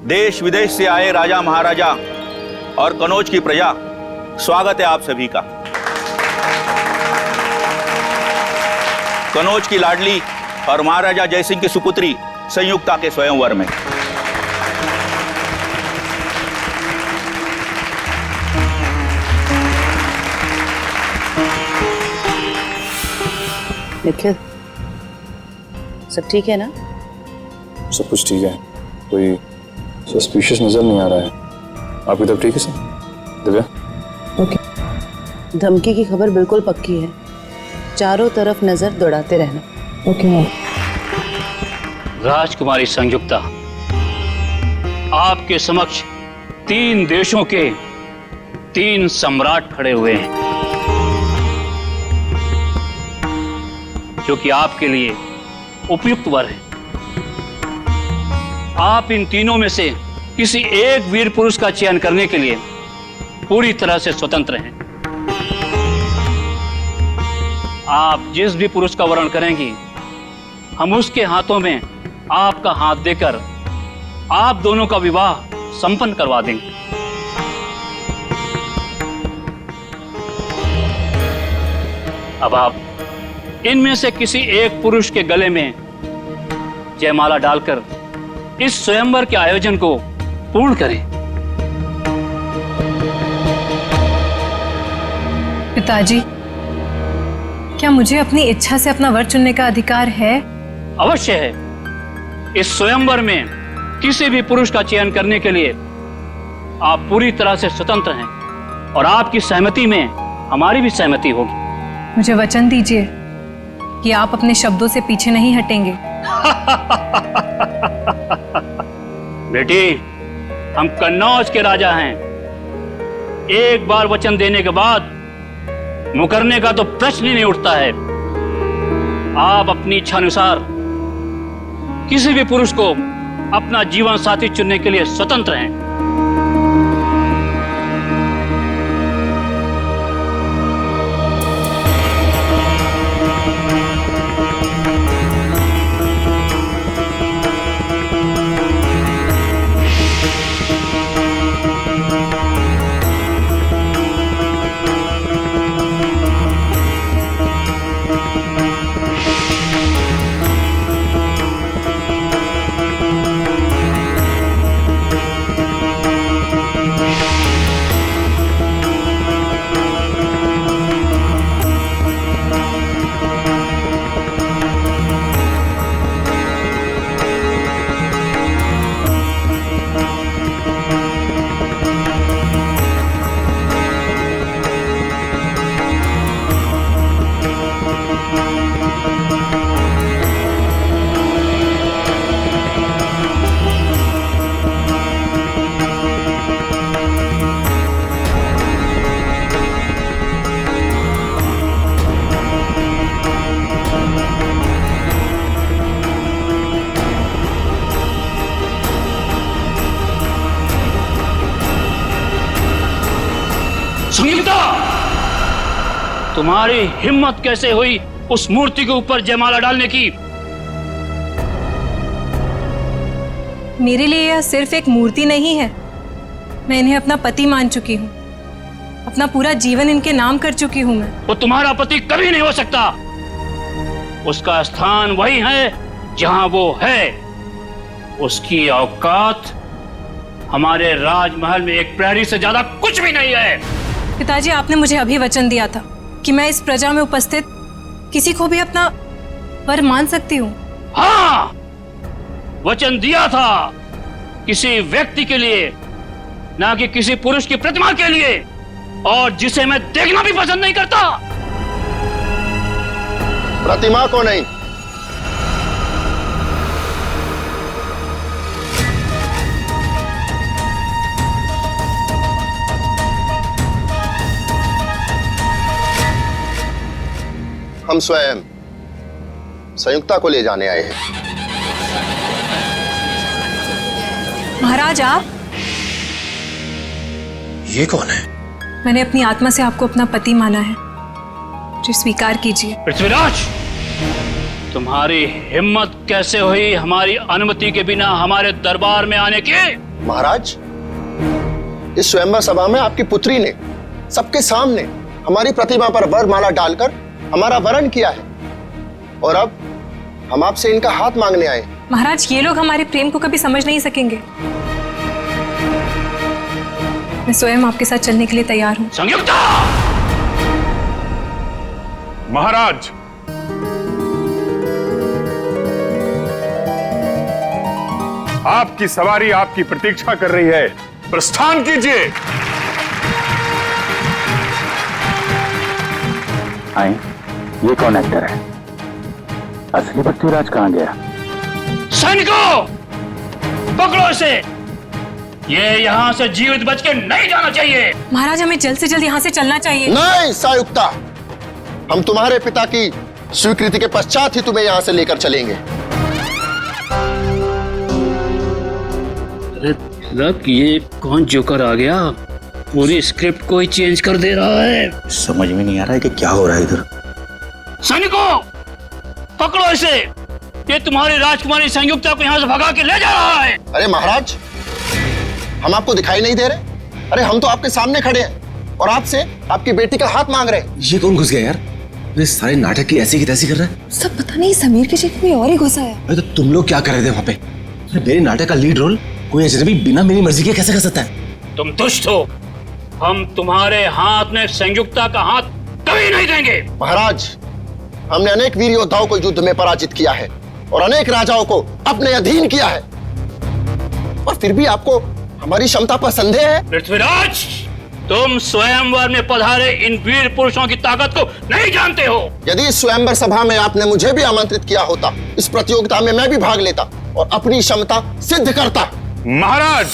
देश विदेश से आए राजा महाराजा और कनौज की प्रजा, स्वागत है आप सभी का। कनौज की लाडली और महाराजा जयसिंह की सुपुत्री संयुक्ता के स्वयंवर में निखिल, सब ठीक है ना? सब कुछ ठीक है, कोई सस्पिशियस नजर नहीं आ रहा है। आपकी तब ठीक है सर? दिव्या? ओके। धमकी की खबर बिल्कुल पक्की है, चारों तरफ नजर दौड़ाते रहना। ओके। राजकुमारी संयुक्ता, आपके समक्ष 3 देशों के 3 सम्राट खड़े हुए हैं, जो कि आपके लिए उपयुक्त वर है। आप इन तीनों में से किसी एक वीर पुरुष का चयन करने के लिए पूरी तरह से स्वतंत्र हैं। आप जिस भी पुरुष का वर्ण करेंगी, हम उसके हाथों में आपका हाथ देकर आप दोनों का विवाह संपन्न करवा देंगे। अब आप इनमें से किसी एक पुरुष के गले में जयमाला डालकर इस स्वयंवर के आयोजन को पूर्ण करें। पिताजी, क्या मुझे अपनी इच्छा से अपना वर चुनने का अधिकार है? अवश्य है। इस स्वयंवर में किसी भी पुरुष का चयन करने के लिए आप पूरी तरह से स्वतंत्र हैं और आपकी सहमति में हमारी भी सहमति होगी। मुझे वचन दीजिए कि आप अपने शब्दों से पीछे नहीं हटेंगे। बेटी, हम कन्नौज के राजा हैं। एक बार वचन देने के बाद मुकरने का तो प्रश्न ही नहीं उठता है। आप अपनी इच्छा अनुसार किसी भी पुरुष को अपना जीवन साथी चुनने के लिए स्वतंत्र हैं। संयुक्ता, तुम्हारी हिम्मत कैसे हुई उस मूर्ति के ऊपर जयमाला डालने की? मेरे लिए यह सिर्फ एक मूर्ति नहीं है। मैं इन्हें अपना पति मान चुकी हूँ। अपना पूरा जीवन इनके नाम कर चुकी हूँ मैं। वो तुम्हारा पति कभी नहीं हो सकता। उसका स्थान वही है जहां वो है। उसकी औकात हमारे राजमहल में एक प्रहरी से ज्यादा कुछ भी नहीं है। पिताजी, आपने मुझे अभी वचन दिया था कि मैं इस प्रजा में उपस्थित किसी को भी अपना वर मान सकती हूँ। हाँ, वचन दिया था, किसी व्यक्ति के लिए, ना कि किसी पुरुष की प्रतिमा के लिए, और जिसे मैं देखना भी पसंद नहीं करता। प्रतिमा को नहीं, हम स्वयं संयुक्ता को ले जाने आए हैं। महाराज, आप? ये कौन है? मैंने अपनी आत्मा से आपको अपना पति माना है, जो स्वीकार कीजिए। पृथ्वीराज, तुम्हारी हिम्मत कैसे हुई हमारी अनुमति के बिना हमारे दरबार में आने की? महाराज, इस स्वयंवर सभा में आपकी पुत्री ने सबके सामने हमारी प्रतिमा पर वरमाला डालकर हमारा वरण किया है और अब हम आपसे इनका हाथ मांगने आए। महाराज, ये लोग हमारे प्रेम को कभी समझ नहीं सकेंगे। मैं स्वयं आपके साथ चलने के लिए तैयार हूँ। संयुक्ता! महाराज, आपकी सवारी आपकी प्रतीक्षा कर रही है, प्रस्थान कीजिए। आए, ये कौन एक्टर है? असली पृथ्वीराज कहाँ गया? सैनिकों, पकड़ो इसे। ये यहाँ से जीवित बच के नहीं जाना चाहिए। महाराज, हमें जल्द से जल्द यहाँ से चलना चाहिए। नहीं संयुक्ता, हम तुम्हारे पिता की स्वीकृति के पश्चात ही तुम्हें यहाँ से लेकर चलेंगे। अरे ये कौन जोकर आ गया? पूरी स्क्रिप्ट को ही चेंज कर दे रहा है। समझ में नहीं आ रहा है कि क्या हो रहा है इधर। सैनिकों, पकड़ो इसे। ये तुम्हारी राजकुमारी संयुक्ता को यहाँ से भगा के ले जा रहा है। अरे महाराज, हम आपको दिखाई नहीं दे रहे? अरे हम तो आपके सामने खड़े हैं और आपसे आपकी बेटी का हाथ मांग रहे हैं। ये कौन घुस गया यार? ये सारे नाटक की ऐसी कर रहा है। सब पता नहीं समीर की जगह कोई और ही घुसा है। अरे तो तुम लोग क्या कर रहे थे वहाँ पे? अरे मेरे नाटक का लीड रोल कोई अजनबी बिना मेरी मर्जी के कैसे कर सकता है? तुम दुष्ट हो। हम तुम्हारे हाथ में संयुक्ता का हाथ कभी नहीं देंगे। महाराज, हमने अनेक वीर योद्धाओं को युद्ध में पराजित किया है और अनेक राजाओं को अपने अधीन किया है, और फिर भी आपको हमारी क्षमता पर संदेह है? पृथ्वीराज, तुम स्वयंवर में पधारे इन वीर पुरुषों की ताकत को नहीं जानते हो। यदि इस स्वयंवर सभा में आपने मुझे भी आमंत्रित किया होता, इस प्रतियोगिता में मैं भी भाग लेता और अपनी क्षमता सिद्ध करता। महाराज,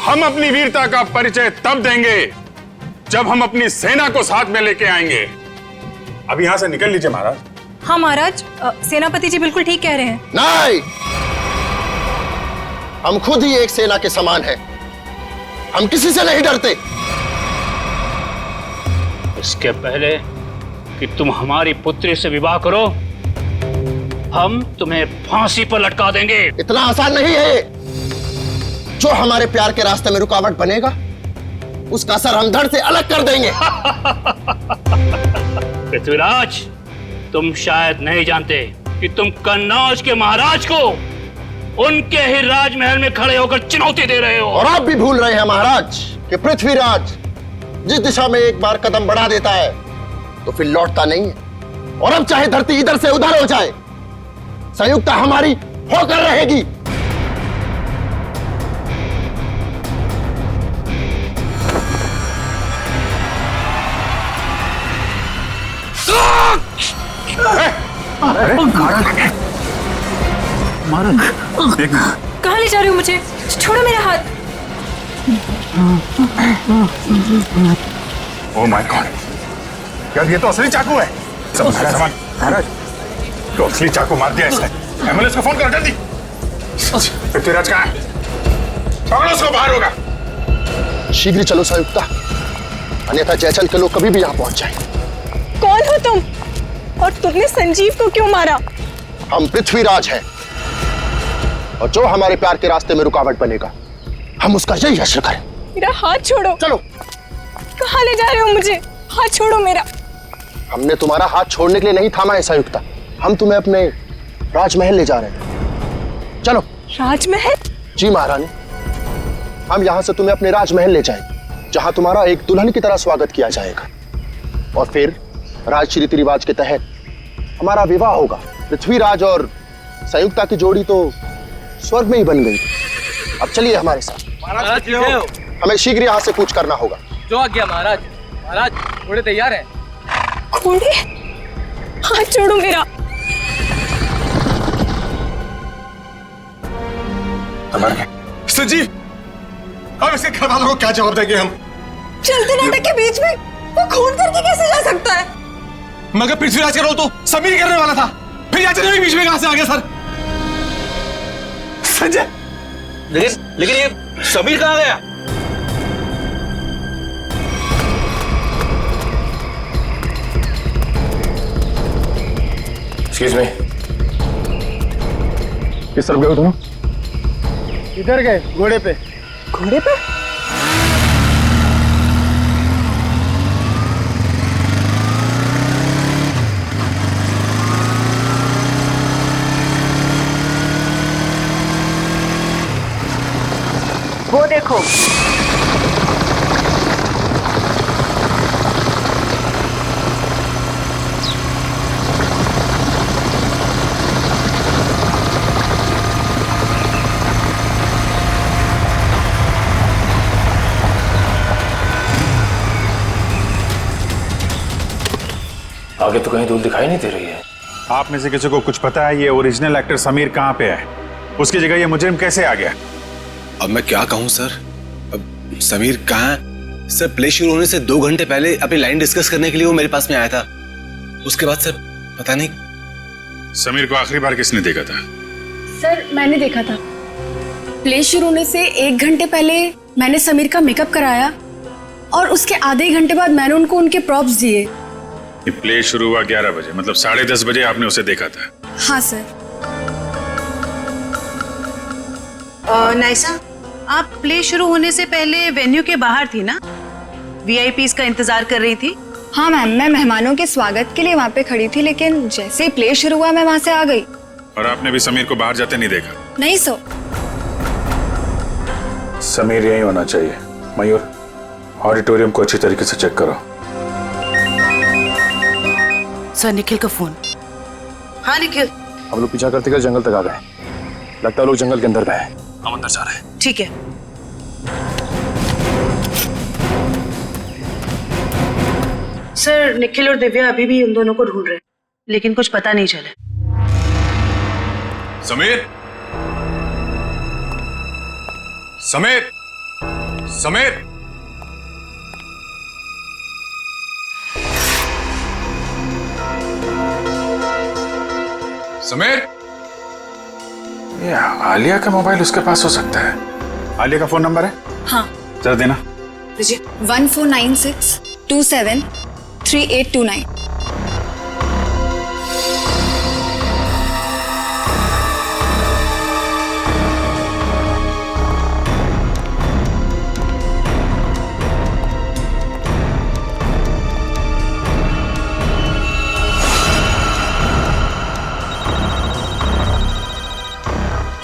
हम अपनी वीरता का परिचय तब देंगे जब हम अपनी सेना को साथ में लेके आएंगे। अब यहां से निकल लीजिए महाराज। हाँ महाराज, सेनापति जी बिल्कुल ठीक कह रहे हैं। नहीं, हम खुद ही एक सेना के समान हैं। हम किसी से नहीं डरते। इसके पहले कि तुम हमारी पुत्री से विवाह करो, हम तुम्हें फांसी पर लटका देंगे। इतना आसान नहीं है। जो हमारे प्यार के रास्ते में रुकावट बनेगा, उसका सर हम धड़ से अलग कर देंगे। पृथ्वीराज, तुम शायद नहीं जानते कि तुम कन्नौज के महाराज को उनके ही राजमहल में खड़े होकर चुनौती दे रहे हो। और आप भी भूल रहे हैं महाराज कि पृथ्वीराज जिस दिशा में एक बार कदम बढ़ा देता है तो फिर लौटता नहीं है। और अब चाहे धरती इधर से उधर हो जाए, संयुक्ता हमारी होकर रहेगी। कहाँ ले जा रहे हो मुझे? छोड़ो मेरा हाथ। ओह माय गॉड, क्या ये तो असली चाकू है? सब सारा सामान महाराज, तो असली चाकू मार दिया इसने। एम्बुलेंस को फोन करो जल्दी। पृथ्वीराज कहाँ है? पकड़ो उसको, बाहर होगा। शीघ्र चलो संयुक्ता, अन्यथा जयचल के लोग कभी भी यहाँ पहुंच जाएंगे। कौन हो तुम? और तुमने संजीव को क्यों मारा? हम पृथ्वीराज हैं और जो हमारे प्यार के रास्ते में रुकावट बनेगा, हम उसका यही हश्र करें। मेरा हाथ छोड़ो। चलो। कहाँ ले जा रहे हो मुझे? हाथ छोड़ो मेरा। हमने तुम्हारा हाथ छोड़ने के लिए नहीं थामा है संयुक्ता, हम तुम्हें अपने राजमहल ले जा रहे हैं। चलो। राजमहल? जी महारानी, हम यहाँ से तुम्हें अपने राजमहल ले जाएंगे, जहाँ तुम्हारा एक दुल्हन की तरह स्वागत किया जाएगा, और फिर राजसी रीति रिवाज के तहत हमारा विवाह होगा। पृथ्वीराज और संयुक्ता की जोड़ी तो स्वर्ग में ही बन गई। अब चलिए हमारे साथ। महाराज, हमें शीघ्र यहाँ से कूच करना होगा। जो आ गया महाराज। महाराज, घोड़े तैयार हैं। घोड़े? हाथ छोड़ो मेरा। संजीव, अब इसके घर वालों को क्या जवाब देंगे हम? चलते नाटक के बीच में वो खून करके कैसे जा सकता है? मगर पृथ्वीराज का रोल तो समीर करने वाला था, फिर याचन भी बीच में कहां से आ गया सर? संजय, लेकिन ये समीर कहाँ गया? एक्सक्यूज मी, किस तरफ गए हो तुम? इधर गए, घोड़े पे। घोड़े पे? वो देखो। आगे तो कहीं धूल दिखाई नहीं दे रही है। आप में से किसी को कुछ पता है ये ओरिजिनल एक्टर समीर कहाँ पे है? उसकी जगह ये मुजरिम कैसे आ गया? अब मैं क्या कहूँ सर? अब समीर कहाँ है? सर प्ले शुरू होने से 2 घंटे पहले अपनी लाइन डिस्कस करने के लिए वो मेरे पास में आया था। उसके बाद सर पता नहीं। समीर को आखिरी बार किसने देखा था? सर मैंने देखा था। प्ले शुरू होने से 1 घंटे पहले मैंने समीर का मेकअप कराया और उसके आधे घंटे बाद मैंने उनको उनके प्रॉप्स दिए। प्ले शुरू हुआ 11 बजे, मतलब 10:30 बजे आपने उसे देखा था? हाँ सर। नाइसा, आप प्ले शुरू होने से पहले वेन्यू के बाहर थी ना? वीआईपीज़ का इंतजार कर रही थी? हाँ मैम, मैं मेहमानों के स्वागत के लिए वहाँ पे खड़ी थी, लेकिन जैसे ही प्ले शुरू हुआ मैं वहाँ से आ गई। और आपने भी समीर को बाहर जाते नहीं देखा? नहीं सर। समीर यही होना चाहिए। मयूर, ऑडिटोरियम को अच्छी तरीके से चेक करो। सर निखिल का फोन। हाँ निखिल। हम लोग पीछा करते जंगल तक आ गए। लगता है लोग जंगल के अंदर गए हैं। हम अंदर जा रहे हैं। ठीक है। सर निखिल और दिव्या अभी भी उन दोनों को ढूंढ रहे हैं, लेकिन कुछ पता नहीं चला। समीर, समीर, समीर, समीर। ये आलिया का मोबाइल उसके पास हो सकता है। आलिया का फोन नंबर है? हाँ। जरा देना। 1496273829।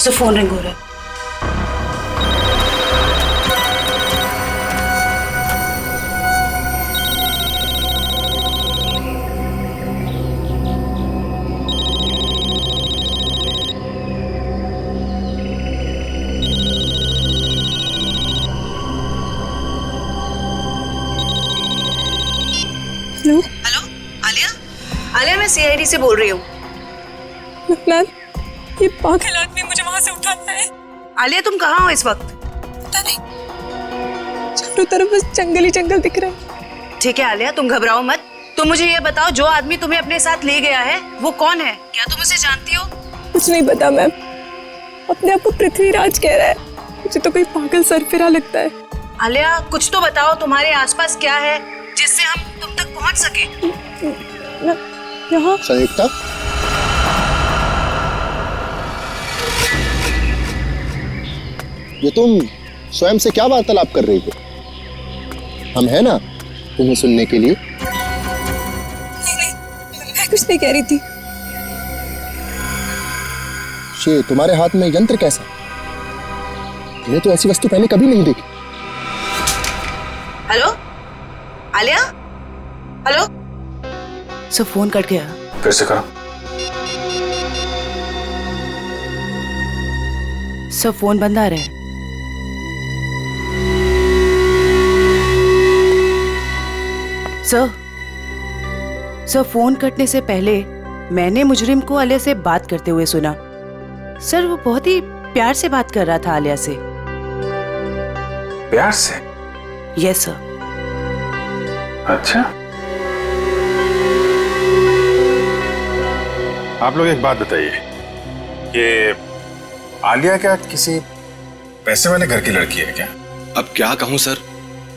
सर फोन रिंग हो रहा है। हेलो। हेलो आलिया। आलिया मैं सीआईडी से बोल रही हूँ। मैम ये पागल आदमी मुझे वहां से उठाता है। आलिया तुम कहाँ हो इस वक्त? पता नहीं, चारों तरफ बस जंगल ही जंगल दिख रहा है। ठीक है आलिया, तुम घबराओ मत। तुम मुझे ये बताओ, जो आदमी तुम्हें अपने साथ ले गया है वो कौन है? क्या तुम उसे जानती हो? कुछ नहीं पता मैम। अपने आप को पृथ्वीराज कह रहा है। मुझे तो कोई पागल सरफिरा लगता है। आलिया कुछ तो बताओ, तुम्हारे आसपास क्या है जिससे हम तुम तक पहुंच सके? यहाँ संयुक्ता, ये तुम स्वयं से क्या वार्तालाप कर रही हो? हम है ना तुम्हें सुनने के लिए। नहीं, मैं कुछ नहीं कह रही थी। ये तुम्हारे हाथ में यंत्र कैसा? मैंने तो ऐसी वस्तु पहले कभी नहीं देखी। Hello Alia. Hello. Sir phone cut गया। फिर से करो। सर फोन बंद आ रहा है। सर फोन कटने से पहले मैंने मुजरिम को आलिया से बात करते हुए सुना। सर वो बहुत ही प्यार से बात कर रहा था आलिया से। प्यार से? Yes sir. अच्छा, आप लोग एक बात बताइए, ये आलिया क्या किसी पैसे वाले घर की लड़की है क्या? अब क्या कहूँ सर,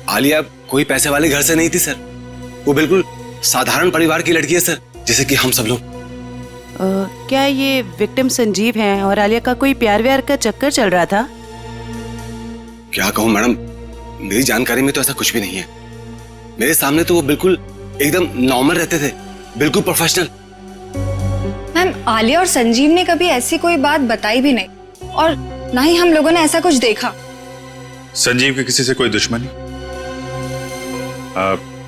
आलिया कोई पैसे वाले घर से नहीं थी सर। वो बिल्कुल साधारण परिवार की लड़की है सर, जैसे कि हम सब लोग। क्या ये विक्टिम संजीव हैं और आलिया का कोई प्यार व्यार का चक्कर चल रहा था? क्या कहूँ मैडम, मेरी जानकारी में तो ऐसा कुछ भी नहीं है। मेरे सामने तो वो बिल्कुल एकदम नॉर्मल रहते थे, बिल्कुल प्रोफेशनल। मैम, आलिया और संजीव ने कभी ऐसी कोई बात बताई भी नहीं और ना ही हम लोगों ने ऐसा कुछ देखा। संजीव की किसी से कोई दुश्मनी?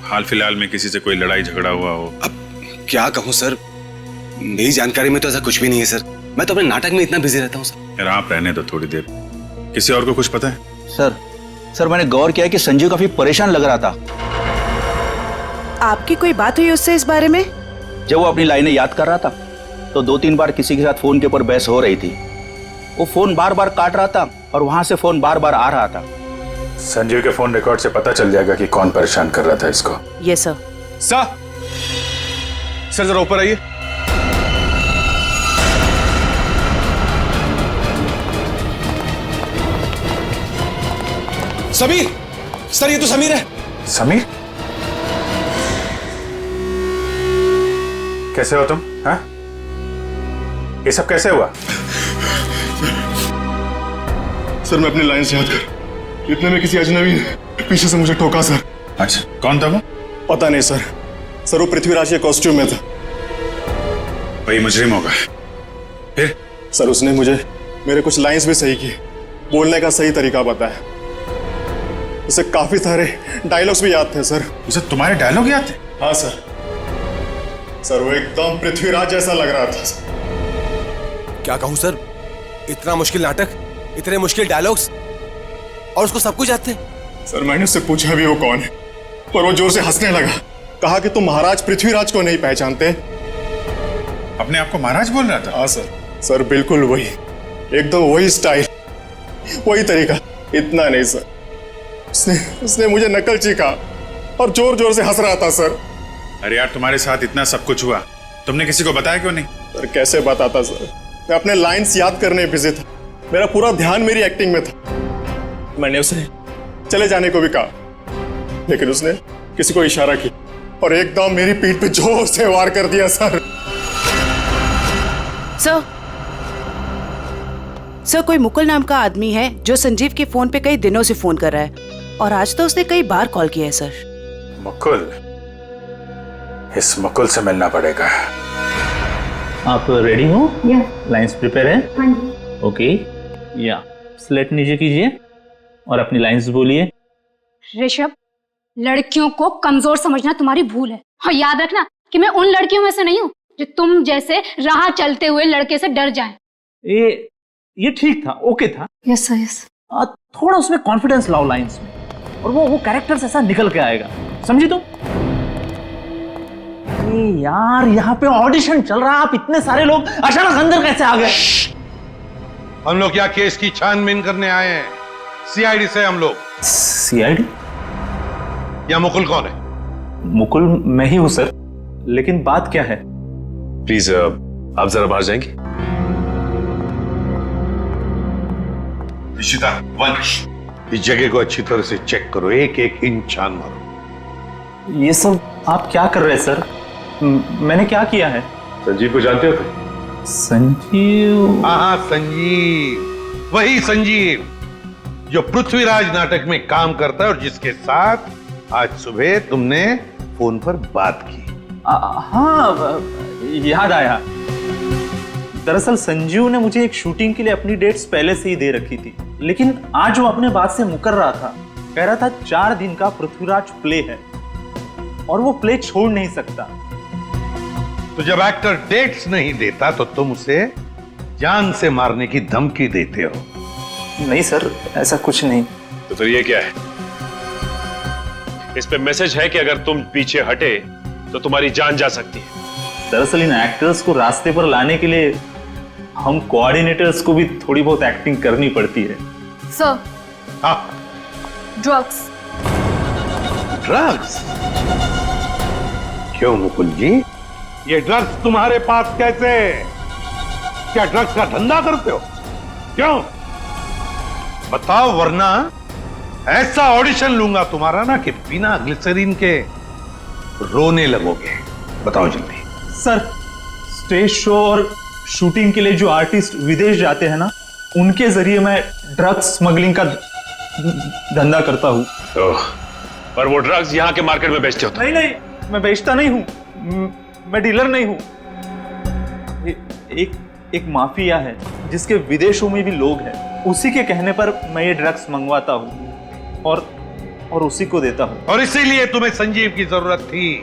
हाल फिलहाल में किसी से कोई लड़ाई झगड़ा हुआ हो? अब क्या कहूँ सर, मेरी जानकारी में तो ऐसा कुछ भी नहीं है सर। मैं तो अपने नाटक में इतना बिजी रहता हूँ सर। यार आप रहने दो थोड़ी देर। किसी और को कुछ पता है? सर मैंने गौर किया कि संजीव काफी परेशान लग रहा था। आपकी कोई बात हुई उससे इस बारे में? जब वो अपनी लाइनें याद कर रहा था तो 2-3 बार किसी के साथ फोन के ऊपर बहस हो रही थी। वो फोन बार बार काट रहा था और वहां से फोन बार बार आ रहा था। संजीव के फोन रिकॉर्ड से पता चल जाएगा कि कौन परेशान कर रहा था इसको। Yes sir. सर जरा ऊपर आइए। समीर, सर ये तो समीर है। समीर? कैसे हो तुम? हाँ? ये सब कैसे हुआ? सर मैं अपनी लाइन से याद कर, इतने में किसी अजनबी ने पीछे से मुझे ठोका सर। अच्छा, कौन था वो? पता नहीं सर। सर वो पृथ्वीराज के कॉस्ट्यूम में था। वही मुजरिम होगा। फिर? सर उसने मुझे मेरे कुछ लाइंस भी सही किए, बोलने का सही तरीका बताया। उसे काफी सारे डायलॉग्स भी याद थे सर। उसे तुम्हारे डायलॉग याद थे? हाँ सर। सर वो एकदम पृथ्वीराज जैसा लग रहा था। क्या कहूँ सर, इतना मुश्किल नाटक, इतने मुश्किल डायलॉग्स और उसको सब कुछ याद थे। सर मैंने उससे पूछा भी वो कौन है, पर वो जोर से हंसने लगा। कहा कि तुम महाराज पृथ्वीराज को नहीं पहचानते। अपने आप को महाराज बोल रहा था? हाँ सर। सर बिल्कुल वही, एकदम वही स्टाइल, वही तरीका। इतना नहीं सर, उसने मुझे नकलची कहा और जोर जोर से हंस रहा था सर। अरे यार तुम्हारे साथ इतना सब कुछ हुआ, तुमने किसी को बताया क्यों नहीं? सर कैसे बताता सर, मैं अपने लाइंस याद करने में बिजी था। मेरा पूरा ध्यान मेरी एक्टिंग में था। मैंने उसे चले जाने को भी कहा, लेकिन उसने किसी को इशारा किया और एकदम मेरी पीठ पे जोर से वार कर दिया सर। सर कोई मुकुल नाम का आदमी है जो संजीव के फोन पे कई दिनों से फोन कर रहा है और आज तो उसने कई बार कॉल किया है सर। मुकुल? इस मुकुल से मिलना पड़ेगा। आप रेडी हो? लाइंस प्रिपेयर है? हाँ जी। ओके, या स्लेट नीचे कीजिए और अपनी लाइंस बोलिए। ऋषभ, लड़कियों को कमजोर समझना तुम्हारी भूल है और याद रखना कि मैं उन लड़कियों में से नहीं हूँ जो तुम जैसे राह चलते हुए लड़के से डर जाएं। ये ठीक था, ओके था। Yes sir, yes. थोड़ा उसमें कॉन्फिडेंस लाओ लाइंस में और वो कैरेक्टर ऐसा निकल के आएगा, समझी तुम? यार यहाँ पे ऑडिशन चल रहा है, आप इतने सारे लोग अचानक अंदर कैसे आ गए? हम लोग क्या केस की छानबीन करने आए हैं? सीआईडी से हम लोग। सीआईडी? या मुकुल कौन है? मुकुल मैं ही हूं सर, लेकिन बात क्या है? प्लीज आप जरा बाहर जाएंगे? इशिता, वंश, इस जगह को अच्छी तरह से चेक करो, एक एक इंच छान मारो। ये सब आप क्या कर रहे हैं सर? मैंने क्या किया है? संजीव को जानते हो तुम? संजीव? हाँ संजीव, वही संजीव जो पृथ्वीराज नाटक में काम करता है और जिसके साथ आज सुबह तुमने फोन पर बात की। हाँ याद आया। दरअसल संजीव ने मुझे एक शूटिंग के लिए अपनी डेट्स पहले से ही दे रखी थी, लेकिन आज वो अपने बात से मुकर रहा था। कह रहा था 4 दिन का पृथ्वीराज प्ले है और वो प्ले छोड़ नहीं सकता। तो जब एक्टर डेट्स नहीं देता तो तुम उसे जान से मारने की धमकी देते हो? नहीं सर, ऐसा कुछ नहीं। तो फिर ये क्या है? इस पे मैसेज है कि अगर तुम पीछे हटे तो तुम्हारी जान जा सकती है। दरअसल इन एक्टर्स को रास्ते पर लाने के लिए हम कोऑर्डिनेटर्स को भी थोड़ी बहुत एक्टिंग करनी पड़ती है। सर, हाँ, ड्रग्स। ड्रग्स? क्यों मुकुल जी, ये ड्रग्स तुम्हारे पास कैसे? क्या ड्रग्स का धंधा करते हो? क्यों बताओ, वरना ऐसा ऑडिशन लूंगा तुम्हारा ना कि बिना ग्लिसरीन के रोने लगोगे। बताओ जल्दी। सर स्टेज शो और शूटिंग के लिए जो आर्टिस्ट विदेश जाते हैं ना, उनके जरिए मैं ड्रग्स स्मगलिंग का धंधा करता हूँ। पर वो ड्रग्स यहाँ के मार्केट में बेचते हो? नहीं, मैं बेचता नहीं हूँ, मैं डीलर नहीं हूँ। एक माफिया है जिसके विदेशों में भी लोग हैं, उसी के कहने पर मैं ये ड्रग्स मंगवाता हूँ और उसी को देता हूँ। और इसीलिए तुम्हें संजीव की जरूरत थी,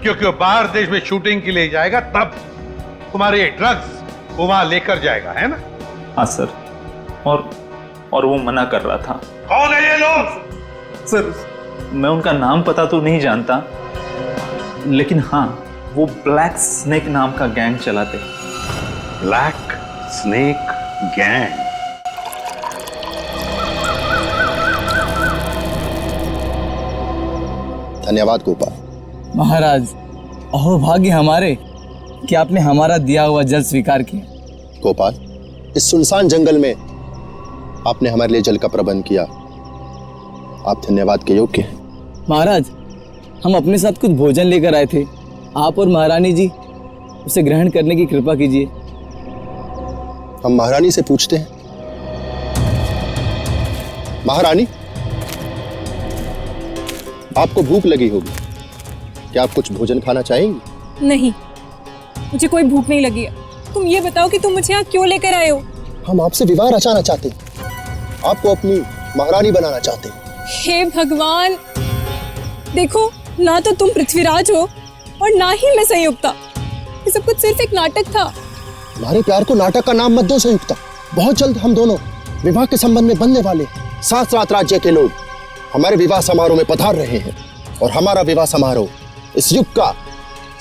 क्योंकि वो बाहर देश में शूटिंग के लिए जाएगा, तब तुम्हारे ये ड्रग्स वो वहां लेकर जाएगा, है ना? हाँ सर, और वो मना कर रहा था। कौन है ये लोग? सर, मैं उनका नाम पता तो नहीं जानता, लेकिन हाँ, वो ब्लैक स्नेक नाम का गैंग चलाते। Black snake gang? धन्यवाद गोपाल। महाराज, अहो भाग्य हमारे कि आपने हमारा दिया हुआ जल स्वीकार किया। गोपाल, इस सुनसान जंगल में आपने हमारे लिए जल का प्रबंध किया, आप धन्यवाद के योग्य हैं। महाराज, हम अपने साथ कुछ भोजन लेकर आए थे, आप और महारानी जी उसे ग्रहण करने की कृपा कीजिए। हम महारानी से पूछते हैं। महारानी, आपको भूख लगी होगी, क्या आप कुछ भोजन खाना चाहेंगी? नहीं, मुझे कोई भूख नहीं लगी है। तुम ये बताओ कि तुम मुझे यहाँ क्यों लेकर आए हो? हम आपसे विवाह रचाना चाहते हैं, आपको अपनी महारानी बनाना चाहते हैं। हे भगवान, देखो, ना तो तुम पृथ्वीराज हो और ना ही मैं संयुक्ता। ये सब कुछ सिर्फ एक नाटक था। हमारे प्यार को नाटक का नाम मत दो संयुक्ता। बहुत जल्द हम दोनों विवाह के संबंध में बनने वाले 7 राज्य के लोग हमारे विवाह समारोह में पधार रहे हैं, और हमारा विवाह समारोह इस युग का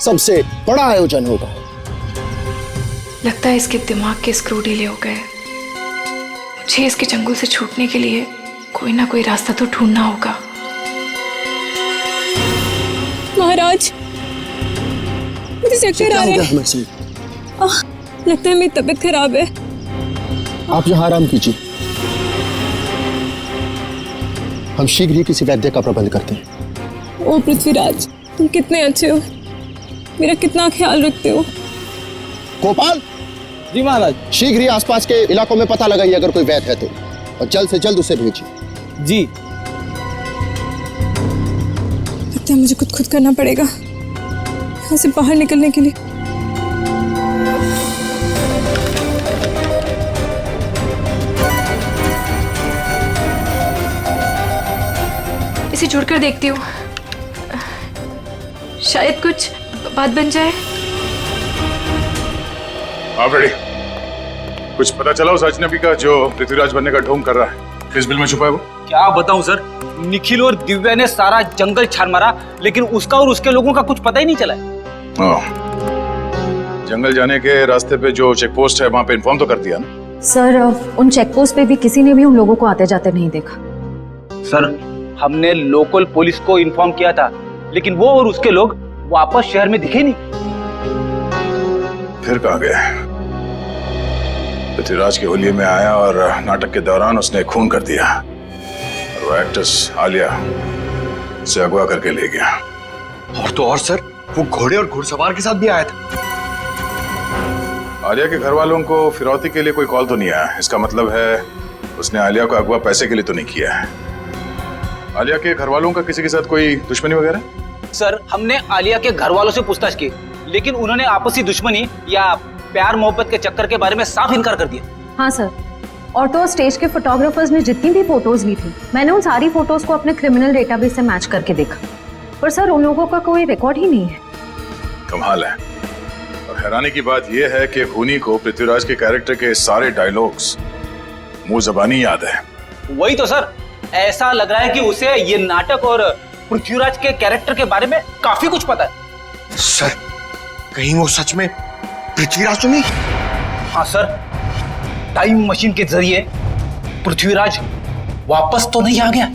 सबसे बड़ा आयोजन होगा। लगता है इसके दिमाग के स्क्रू ढीले हो गए। मुझे इसके चंगुल से छूटने के लिए कोई ना कोई रास्ता तो ढूंढना होगा। महाराज, मुझे चक्कर आ रहे हैं। लगता है मेरी तबीयत खराब है। आप यहाँ आराम कीजिए, हम शीघ्र ही किसी वैद्य का प्रबंध करते हैं। ओ पृथ्वीराज, तुम कितने अच्छे हो, मेरा कितना ख्याल रखते हो। गोपाल जी महाराज, शीघ्र ही आसपास के इलाकों में पता लगाइए अगर कोई वैद्य है तो, और जल्द से जल्द उसे भेजिए। जी। लगता है मुझे खुद करना पड़ेगा यहाँ से बाहर निकलने के लिए। इसे जोड़कर देखती हूँ, शायद कुछ बात बन जाए। आप रेडी? कुछ पता चला उस अजनबी का जो पृथ्वीराज बनने का ढोंग कर रहा है? किस बिल में छुपा है वो? क्या बताऊं सर, निखिल और दिव्या ने सारा जंगल छान मारा, लेकिन उसका और उसके लोगों का कुछ पता ही नहीं चला है। जंगल जाने के रास्ते पे जो चेक पोस्ट है वहां पे इन्फॉर्म तो कर दिया ना? सर, उन चेक पोस्ट पे भी किसी ने भी उन लोगों को आते जाते नहीं देखा। सर, हमने लोकल पुलिस को इन्फॉर्म किया था, लेकिन वो और उसके लोग वापस शहर में दिखे नहीं। फिर कहाँ गए? पृथ्वीराज के होलिये में आया और नाटक के दौरान उसने खून कर दिया, और वो एक्ट्रेस आलिया उसे अगवा करके ले गया। और तो और सर, वो घोड़े और घुड़सवार के साथ भी आया था। आलिया के घर वालों को फिरौती के लिए कोई कॉल तो नहीं आया। इसका मतलब है उसने आलिया को अगवा पैसे के लिए तो नहीं किया है। आलिया के घर वालों का किसी के साथ कोई दुश्मनी वगैरह? सर, हमने आलिया के घर वालों से पूछताछ की, लेकिन उन्होंने आपसी दुश्मनी या प्यार मोहब्बत के चक्कर के बारे में साफ इनकार कर दिया। हाँ सर, और तो स्टेज के फोटोग्राफर्स ने जितनी भी फोटोज ली थी, मैंने उन सारी फोटोज को अपने क्रिमिनल डेटाबेस से मैच करके देखा, पर सर उन लोगों का कोई रिकॉर्ड ही नहीं है। कमाल है। और हैरानी की बात यह है कि खूनी को पृथ्वीराज के कैरेक्टर के सारे डायलॉग्स मुंह ज़बानी याद है। वही तो सर, ऐसा लग रहा है कि उसे ये नाटक और पृथ्वीराज के कैरेक्टर के बारे में काफी कुछ पता है। सर, कहीं वो सच में पृथ्वीराज तो नहीं? हाँ सर, टाइम मशीन के जरिए पृथ्वीराज वापस तो नहीं आ गया?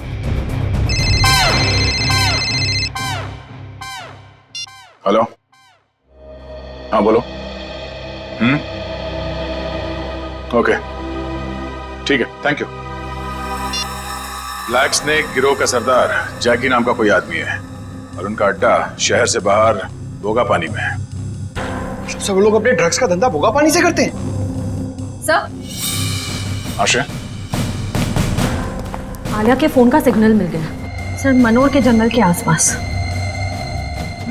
हेलो, हाँ बोलो। ओके, ठीक है, थैंक यू। ब्लैक स्नेक गिरोह का सरदार जैकी नाम का कोई आदमी है, और उनका अड्डा शहर से बाहर बोगा पानी में है। सब लोग अपने ड्रग्स का धंधा भोगा पानी से करते हैं। सर, आशा, आलिया के फोन का सिग्नल मिल गया सर, मनोर के जंगल के आसपास।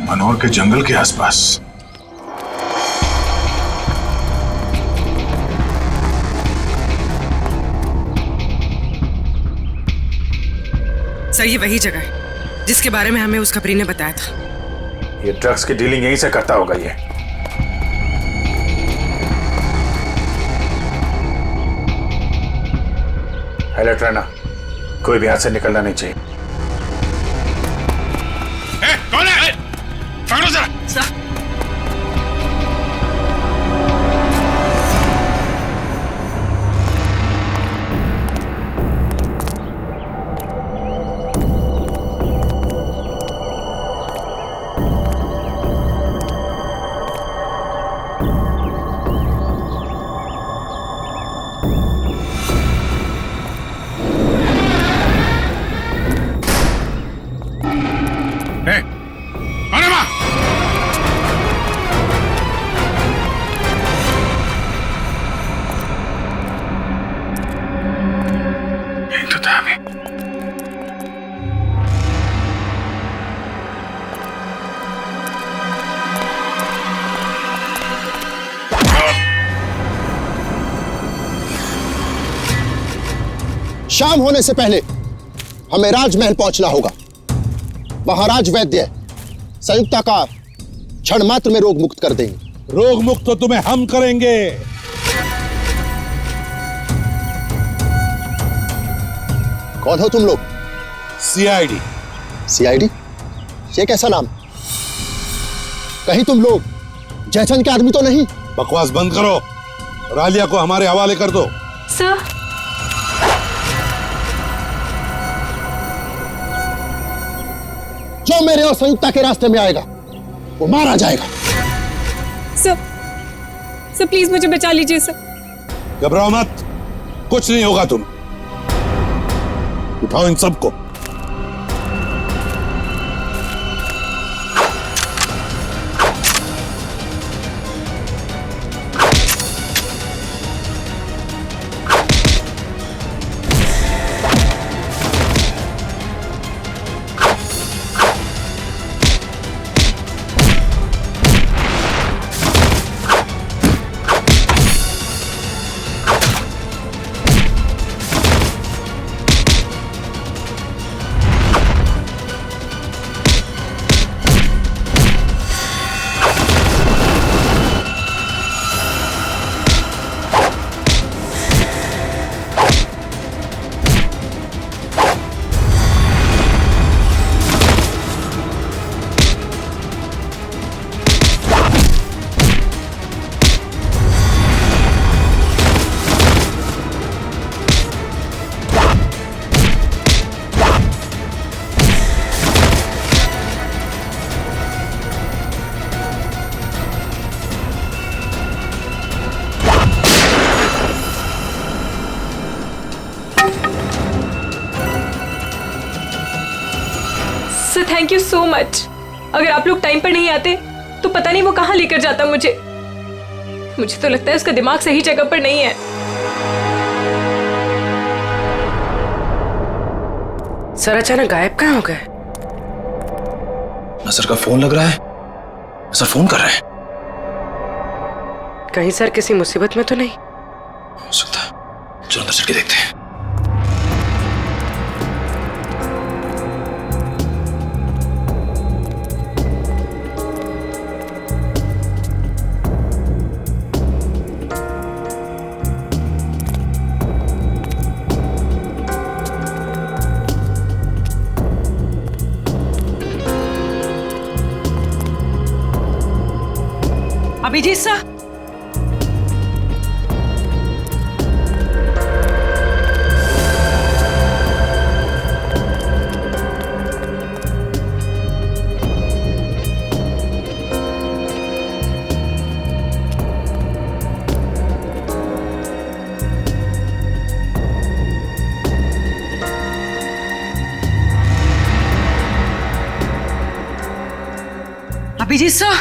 मनोर के जंगल के आसपास? सर ये वही जगह है जिसके बारे में हमें उस खबरी ने बताया था। ये ड्रग्स की डीलिंग यहीं से करता होगा ये। अलर्ट रहना, कोई भी हाथ से निकलना नहीं चाहिए। कौन है? पकड़ो जरा। सर शाम होने से पहले हमें राजमहल पहुंचना होगा। वहां राज वैद्य संयुक्ता का क्षण मात्र में रोग मुक्त कर देंगे। रोग मुक्त तो तुम्हें हम करेंगे। कौन हो तुम लोग? सीआईडी। सीआईडी? ये कैसा नाम? कहीं तुम लोग जयचंद के आदमी तो नहीं? बकवास बंद करो और आलिया को हमारे हवाले कर दो। सर, जो मेरे और संयुक्ता के रास्ते में आएगा वो मारा जाएगा। सर प्लीज मुझे बचा लीजिए सर। घबराओ मत, कुछ नहीं होगा। तुम उठाओ इन सबको। Thank you so much. अगर आप लोग टाइम पर नहीं आते तो पता नहीं वो कहाँ लेकर जाता मुझे। मुझे तो लगता है उसका दिमाग सही जगह पर नहीं है। सर अचानक गायब कहाँ हो गए? सर का फोन लग रहा है। सर फोन कर रहे हैं। कहीं सर किसी मुसीबत में तो नहीं? हो सकता है, चलो अंदर चल के देखते हैं। अभिजीत सर, अभिजीत सर,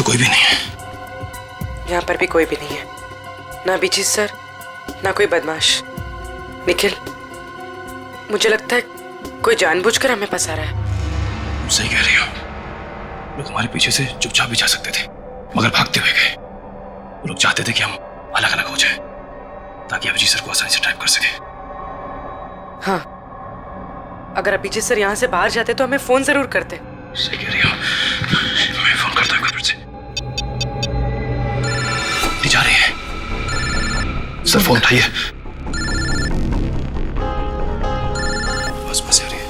कोई भी नहीं है। यहाँ पर भी कोई भी नहीं है, ना अभिजीत सर, ना कोई बदमाश। निखिल, मुझे लगता है कोई जानबूझकर हमें फंसा रहा है। सही कह रही हो। लोग हमारे पीछे से चुपचाप भी जा सकते थे, मगर भागते हुए गए। वो लोग चाहते थे कि हम अलग अलग हो जाए, ताकि अभिजीत सर को आसानी से ट्रैप कर सके। हाँ, अगर अभिजीत सर यहाँ से बाहर जाते तो हमें फोन जरूर करते। सही कह रही हो। मैं फोन करता हूँ फिर से। नहीं जा रही है। सर फोन उठाइए। बस आ रही है।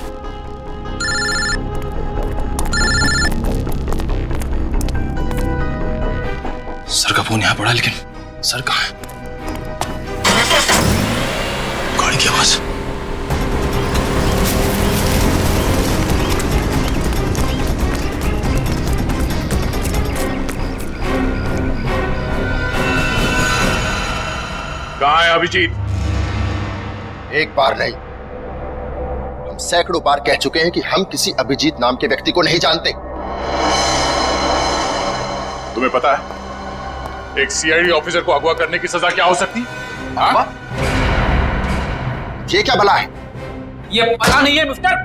सर का फोन यहाँ पड़ा, लेकिन सर कहाँ है? गाड़ी की आवाज। कहाँ है अभिजीत? एक बार नहीं, हम सैकड़ों बार कह चुके हैं कि हम किसी अभिजीत नाम के व्यक्ति को नहीं जानते। तुम्हें पता है एक सीआईडी ऑफिसर को अगवा करने की सजा क्या हो सकती? हाँ? ये क्या भला है? ये पता नहीं है मिस्टर।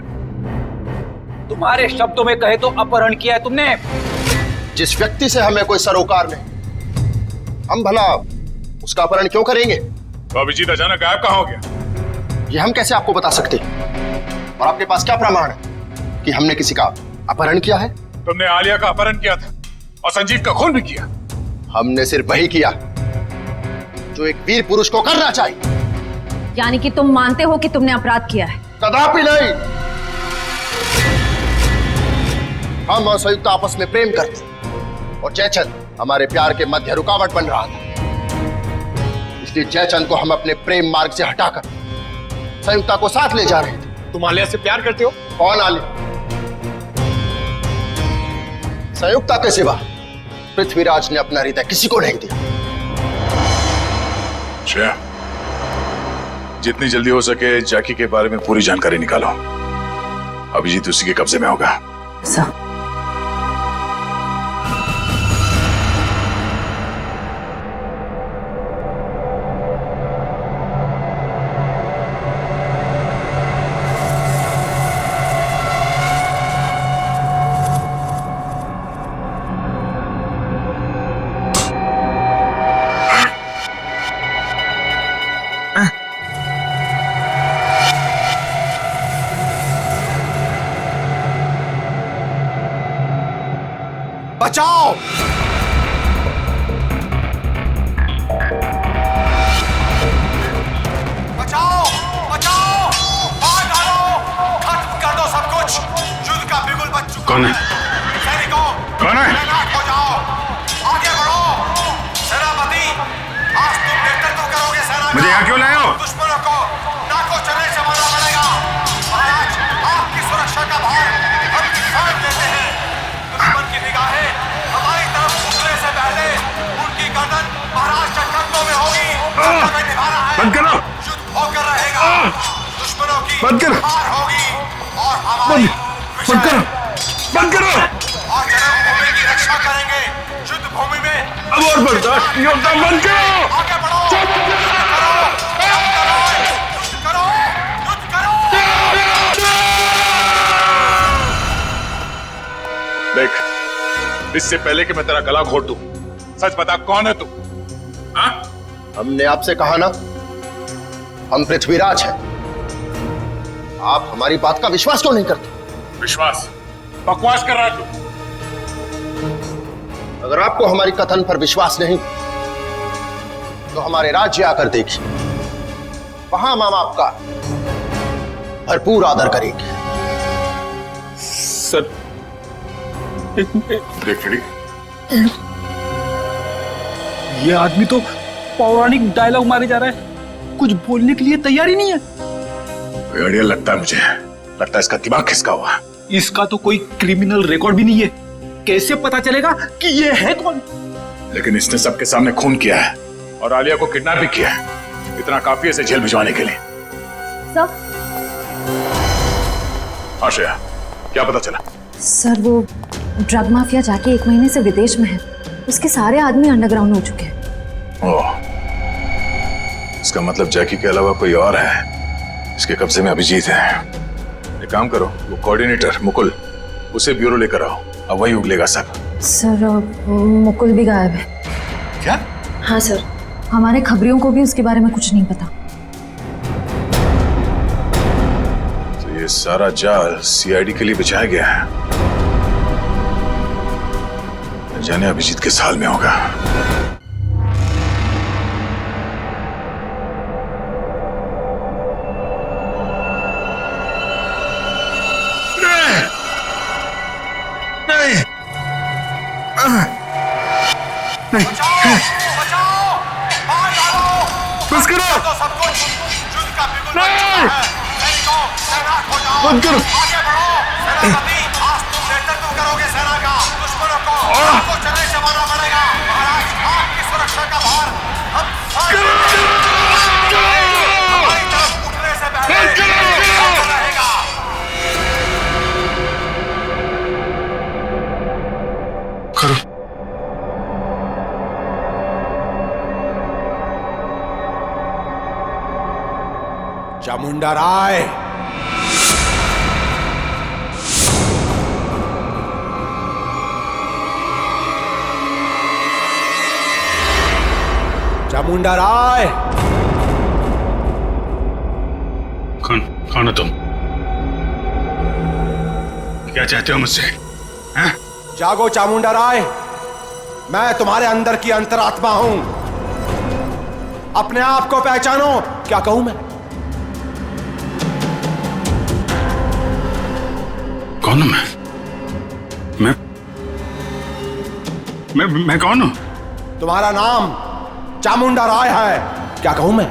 तुम्हारे शब्दों में कहे तो अपहरण किया है तुमने। जिस व्यक्ति से हमें कोई सरोकार नहीं, हम भला उसका अपहरण क्यों करेंगे? तो अभिजीत अचानक गायब कहाँ हो गया? ये हम कैसे आपको बता सकते हैं? और आपके पास क्या प्रमाण है कि हमने किसी का अपहरण किया है? तुमने आलिया का अपहरण किया था और संजीव का खून भी किया। हमने सिर्फ वही किया जो एक वीर पुरुष को करना चाहिए। यानी कि तुम मानते हो कि तुमने अपराध किया है? कदापि नहीं। हम और संयुक्त आपस में प्रेम करते और जयचंद हमारे प्यार के मध्य रुकावट बन रहा था, इसलिए जयचंद को हम अपने प्रेम मार्ग से हटाकर संयुक्ता को साथ ले जा रहे थे। तुम आलिया से प्यार करते हो? कौन आलिया? संयुक्ता के सिवा पृथ्वीराज ने अपना हृदय किसी को नहीं दिया। श्रेया, जितनी जल्दी हो सके जैकी के बारे में पूरी जानकारी निकालो। अभिजीत उसी के कब्जे में होगा। बचाओ! बचाओ! बचाओ! मार डालो! खत्म कर दो सब कुछ! युद्ध का बिगुल बज चुका। कौन है? सैनिकों! कौन है? तैनात हो जाओ! आगे बढ़ो! सेनापति, आज तुम नेतृत्व करोगे सेना का। मुझे यहाँ क्यों लाए हो? दुश्मनों को नाकों चने से मारना पड़ेगा। महाराज, आपकी सुरक्षा का भार हम किसान लेते हैं। दुश्मन की निगाहें हमारी तरफ उठने से पहले उनकी गर्दन महाराज के कंधों में होगी। हमें निभाना है। बंद करो। युद्ध होकर रहेगा। दुश्मनों की बंद करो। हार होगी और हमारी बंद करो। बंद करो। और जन्मभूमि की रक्षा करेंगे। युद्ध भूमि में अब और बर्दाश्त नहीं होता। बंद करो। आगे बढ़ो। युद्ध करो। युद्ध करो। देख, इससे पहले कि मैं तेरा गला घोट दूं, सच बता कौन है तू? हाँ? हमने आपसे कहा ना, हम पृथ्वीराज हैं। आप हमारी बात का विश्वास क्यों नहीं करते? विश्वास? बकवास कर रहा है तू। अगर आपको हमारी कथन पर विश्वास नहीं तो हमारे राज्य आकर देखिए, वहां हम आपका भरपूर आदर करेंगे। सर, देख फ्रेडी, ये आदमी तो पौराणिक डायलॉग मारे जा रहा है, कुछ बोलने के लिए तैयार ही नहीं है। बढ़िया लगता है मुझे, लगता है इसका दिमाग खिसका हुआ है। इसका तो कोई क्रिमिनल रिकॉर्ड भी नहीं है, कैसे पता चलेगा कि ये है कौन? लेकिन इसने सबके सामने खून किया है और आलिया को किडनैप भी किया है। इतना काफी है इसे जेल भिजवाने के लिए। सर, आश्रया, क्या पता चला? सर वो ड्रग माफिया जाके 1 महीने से विदेश में है उसके सारे आदमी अंडरग्राउंड हो चुके हैं। ओह, इसका मतलब जैकी के अलावा कोई और है। इसके कब्जे में अभिजीत है। एक काम करो, वो कोऑर्डिनेटर मुकुल, उसे ब्यूरो लेकर आओ। अब वही उगलेगा सब। सर मुकुल भी गायब है। क्या? हाँ सर, हमारे खबरियों को भी उसके बारे में कुछ नहीं पता। तो ये सारा जाल सीआईडी के लिए बिछाया गया है। न जाने अभिजीत किस हाल में होगा। बस करो। बंद करो। आगे बढ़ो सेनापति, आज तुम नेतृत्व करोगे सेना का। दुश्मनों को आपको चरने से मारना पड़ेगा। महाराज, आपकी सुरक्षा का भार हम सारे हमारी तरफ उठने से पहले रहेगा। करो। चामुंडा राय, चामुंडा राय। कौन हो तुम? क्या चाहते हो मुझसे? हैं? जागो चामुंडा राय, मैं तुम्हारे अंदर की अंतरात्मा हूं। अपने आप को पहचानो। क्या कहूं मैं? कौन हूं मैं कौन हूं? तुम्हारा नाम चामुंडा राय है। क्या कहूं मैं?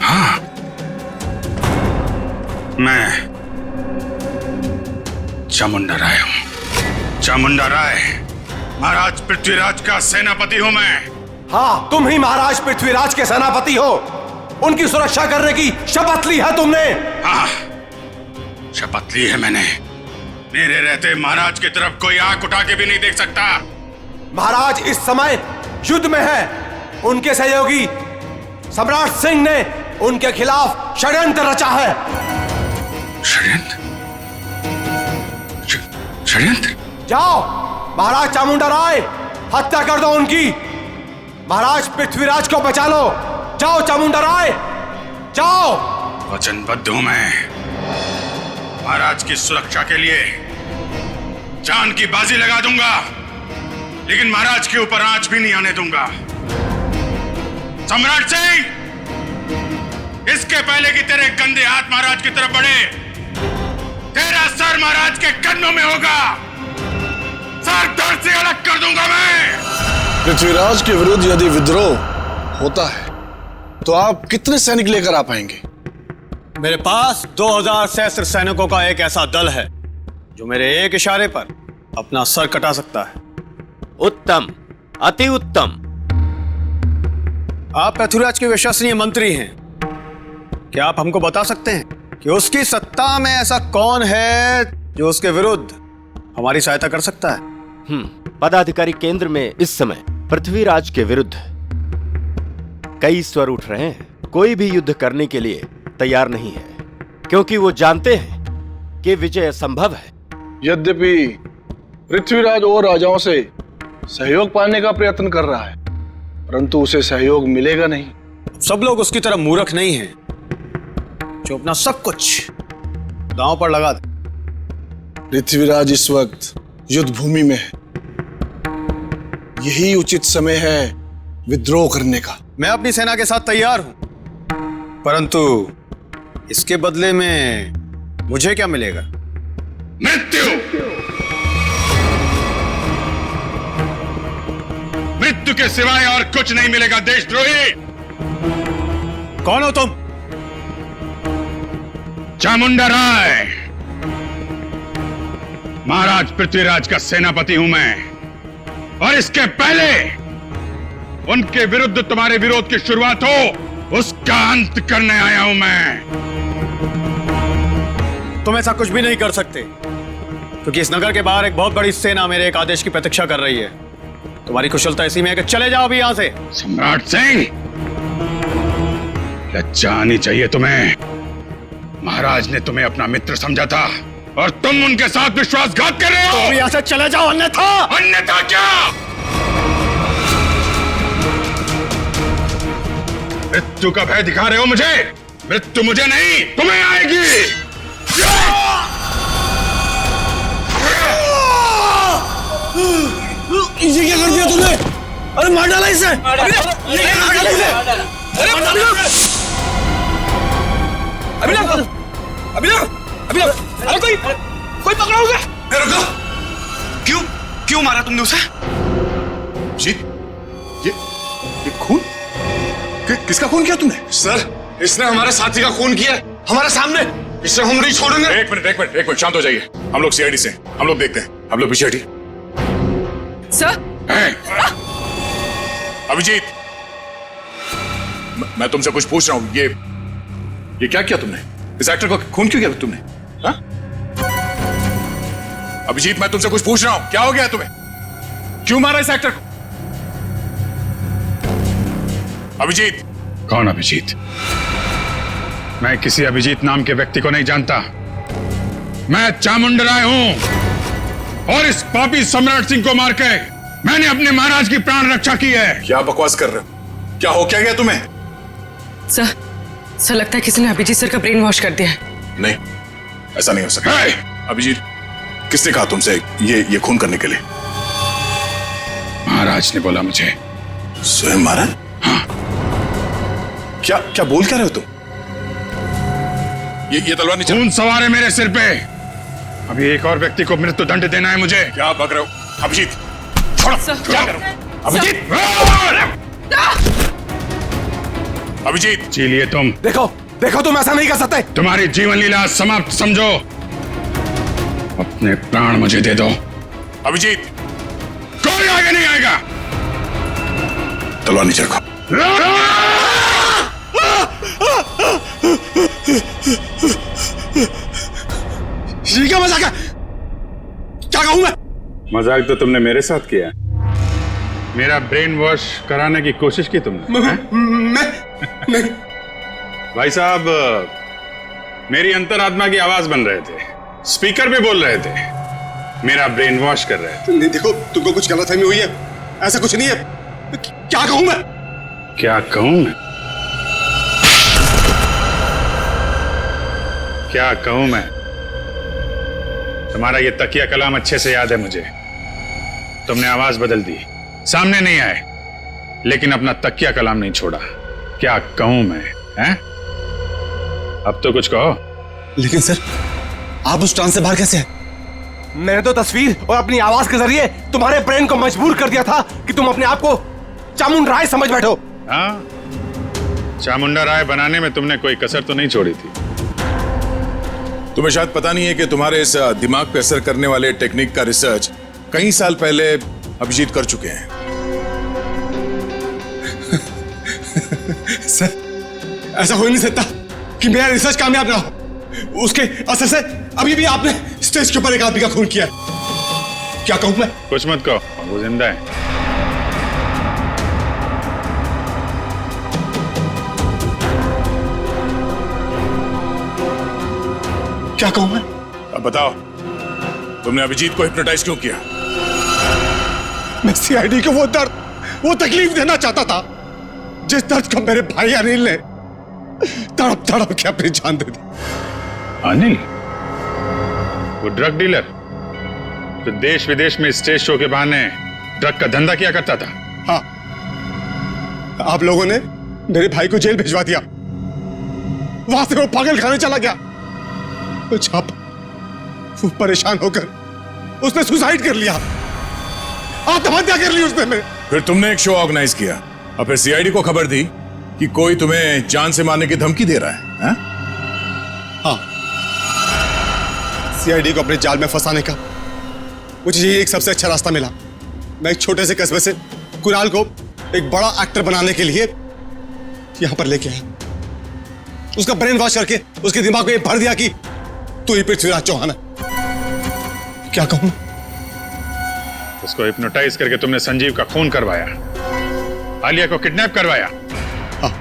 हाँ, मैं चामुंडा राय हूं। चामुंडा राय, महाराज पृथ्वीराज का सेनापति हूं मैं। हाँ, तुम ही महाराज पृथ्वीराज के सेनापति हो। उनकी सुरक्षा करने की शपथ ली है तुमने। हाँ, शपथ ली है मैंने। मेरे रहते महाराज की तरफ कोई आंख उठा के भी नहीं देख सकता। महाराज इस समय युद्ध में है। उनके सहयोगी सम्राट सिंह ने उनके खिलाफ षड्यंत्र रचा है। षड्यंत्र? जाओ महाराज चामुंडा राय, हत्या कर दो उनकी। महाराज पृथ्वीराज को बचा लो। जाओ चामुंडा राय, जाओ। वचनबद्ध हूं मैं। महाराज की सुरक्षा के लिए जान की बाजी लगा दूंगा, लेकिन महाराज के ऊपर आंच भी नहीं आने दूंगा। सम्राट सिंह, इसके पहले कि तेरे गंदे हाथ महाराज की तरफ बढ़े, तेरा सर महाराज के कदमों में होगा। सर धड़ से अलग कर दूंगा मैं। पृथ्वीराज के विरुद्ध यदि विद्रोह होता है तो आप कितने सैनिक लेकर आ पाएंगे? मेरे पास 2000 सहस्त्र सैनिकों का एक ऐसा दल है जो मेरे एक इशारे पर अपना सर कटा सकता है। उत्तम, अति उत्तम। आप पृथ्वीराज के विश्वसनीय मंत्री हैं। क्या आप हमको बता सकते हैं कि उसकी सत्ता में ऐसा कौन है जो उसके विरुद्ध हमारी सहायता कर सकता है? पदाधिकारी केंद्र में इस समय पृथ्वीराज के विरुद्ध कई स्वर उठ रहे हैं। कोई भी युद्ध करने के लिए तैयार नहीं है, क्योंकि वो जानते हैं कि विजय असंभव है। यद्यपि पृथ्वीराज और राजाओं से सहयोग पाने का प्रयत्न कर रहा है, परंतु उसे सहयोग मिलेगा नहीं। सब लोग उसकी तरह मूर्ख नहीं हैं जो अपना सब कुछ दांव पर लगा दे। पृथ्वीराज इस वक्त युद्ध भूमि में है। यही उचित समय है विद्रोह करने का। मैं अपनी सेना के साथ तैयार हूं, परंतु इसके बदले में मुझे क्या मिलेगा? मृत्यु। मृत्यु के सिवाय और कुछ नहीं मिलेगा देशद्रोही। कौन हो तुम? चामुंडा राय, महाराज पृथ्वीराज का सेनापति हूं मैं, और इसके पहले उनके विरुद्ध तुम्हारे विरोध की शुरुआत हो, उसका अंत करने आया हूं मैं। तुम ऐसा कुछ भी नहीं कर सकते, क्योंकि इस नगर के बाहर एक बहुत बड़ी सेना मेरे एक आदेश की प्रतीक्षा कर रही है। तुम्हारी कुशलता इसी में है कि चले जाओ अभी यहाँ से। सम्राट सिंह, लज्जा आनी चाहिए तुम्हें। महाराज ने तुम्हें अपना मित्र समझा था और तुम उनके साथ विश्वासघात कर रहे हो। तुम यहाँ से चले जाओ, अन्यथा। अन्यथा क्या? मृत्यु का भय दिखा रहे हो मुझे? मृत्यु मुझे नहीं, तुम्हें आएगी। ये क्या कर दिया तुमने? अरे मार डाला इसे। अरे कोई पकड़ा उसे। रुको, क्यों मारा तुमने उसे? जीत, ये खून? किसका खून किया तुमने? सर, इसने हमारे साथी का खून किया हमारे सामने। इसे हम नहीं छोड़ेंगे। एक मिनट, शांत हो जाइए। हम लोग सीआईडी से, हम लोग देखते हैं। हम लोग पीछे हटिए। सर, अभिजीत, मैं तुमसे कुछ पूछ रहा हूं। ये क्या किया तुमने? इस एक्टर को खून क्यों किया तुमने? हा? अभिजीत, मैं तुमसे कुछ पूछ रहा हूं। क्या हो गया तुम्हें? क्यों मारा इस एक्टर को? अभिजीत। कौन अभिजीत? मैं किसी अभिजीत नाम के व्यक्ति को नहीं जानता। मैं चामुंडा राय हूं और इस पापी सम्राट सिंह को मार के मैंने अपने महाराज की प्राण रक्षा की है। क्या बकवास कर रहे हो? क्या हो क्या गया तुम्हें? सर लगता है किसी ने अभिजीत सर का ब्रेन वॉश कर दिया है। नहीं, ऐसा नहीं हो सकता। अभिजीत, किसने कहा तुमसे ये खून करने के लिए? महाराज ने बोला मुझे। स्वयं महाराज? हाँ। क्या बोल क्या रहे हो तुम? ये तलवार नीचे। खून सवार है मेरे सिर पे। अभी एक और व्यक्ति को मृत्यु दंड देना है मुझे। क्या बक रहे हो? अभिजीत, छोड़ो। क्या करो? अभिजीत, अभिजीत, जी लिए तुम। देखो तुम ऐसा नहीं कर सकते। तुम्हारी जीवन लीला समाप्त समझो। अपने प्राण मुझे दे दो। अभिजीत, कोई आगे नहीं आएगा। तलवार नीचे रखो। ये क्या मजाक है? क्या कहूं मैं? मजाक तो तुमने मेरे साथ किया। मेरा ब्रेन वॉश कराने की कोशिश की तुमने। मैं भाई साहब, मेरी अंतरात्मा की आवाज बन रहे थे, स्पीकर भी बोल रहे थे, मेरा ब्रेन वॉश कर रहे थे। नहीं, देखो तुमको कुछ गलतफहमी हुई है। ऐसा कुछ नहीं है। क्या कहूं मैं? क्या कहूं मैं? क्या कहूं मैं? तुम्हारा ये तकिया कलाम अच्छे से याद है मुझे। तुमने आवाज बदल दी, सामने नहीं आए, लेकिन अपना तकिया कलाम नहीं छोड़ा। क्या कहूं मैं? हैं? अब तो कुछ कहो। लेकिन सर, आप उस ट्रांस से बाहर कैसे हैं? मैंने तो तस्वीर और अपनी आवाज के जरिए तुम्हारे ब्रेन को मजबूर कर दिया था कि तुम अपने आप को चामुंडा राय समझ बैठो। हाँ, चामुंडा राय बनाने में तुमने कोई कसर तो नहीं छोड़ी थी। तुम्हें शायद पता नहीं है कि तुम्हारे इस दिमाग पे असर करने वाले टेक्निक का रिसर्च कई साल पहले अभिजीत कर चुके हैं। सर, ऐसा हो ही नहीं सकता कि मेरा रिसर्च कामयाब ना हो। उसके असर से अभी भी आपने स्टेज के ऊपर एक आदमी का खून किया। क्या कहूं मैं? कुछ मत कहो, वो जिंदा है। क्या कहूं मैं? अब बताओ, तुमने अभिजीत को हिप्नोटाइज क्यों किया? मैं सीआईडी को वो दर्द, वो तकलीफ देना चाहता था जिस दर्द को मेरे भाई अनिल ने तड़प तड़प के अपनी जान दे दी। अनिल? वो ड्रग डीलर जो देश विदेश में स्टेज शो के बहाने ड्रग का धंधा किया करता था? हाँ, आप लोगों ने मेरे भाई को जेल भिजवा दिया। वहां से वो पागल खाने चला गया। वो परेशान होकर उसने सुसाइड कर लिया, आत्महत्या कर ली उसने। फिर तुमने एक शो ऑर्गेनाइज किया और फिर सीआईडी को खबर दी कि कोई तुम्हें जान से मारने की धमकी दे रहा है? हाँ, सीआईडी को अपने जाल में फंसाने का मुझे ये एक सबसे अच्छा रास्ता मिला। मैं एक छोटे से कस्बे से कुणाल को एक बड़ा एक्टर बनाने के लिए यहां पर लेके आया। उसका ब्रेन वॉश करके उसके दिमाग में भर दिया कि तू ही पृथ्वीराज चौहान है। क्या कहूं? उसको हिप्नोटाइज करके तुमने संजीव का खून करवाया, आलिया को किडनैप करवाया। हाँ,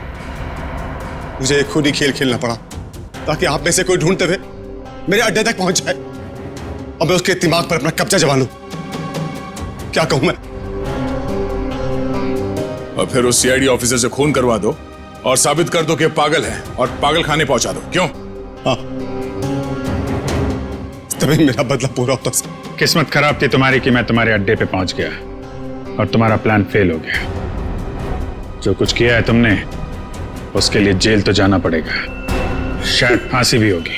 मुझे खुद ही खेल खेलना पड़ा ताकि आप में से कोई ढूंढते हुए मेरे अड्डे तक पहुंच जाए और मैं उसके दिमाग पर अपना कब्जा जमा लूं। क्या कहूं मैं? और फिर उस सीआईडी ऑफिसर से खून करवा दो और साबित कर दो कि पागल है और पागल खाने पहुंचा दो। क्यों? हाँ, तभी मेरा बदला पूरा होता सर। किस्मत खराब थी तुम्हारी कि मैं तुम्हारे अड्डे पे पहुंच गया और तुम्हारा प्लान फेल हो गया। जो कुछ किया है तुमने उसके लिए जेल तो जाना पड़ेगा, शायद फांसी भी होगी।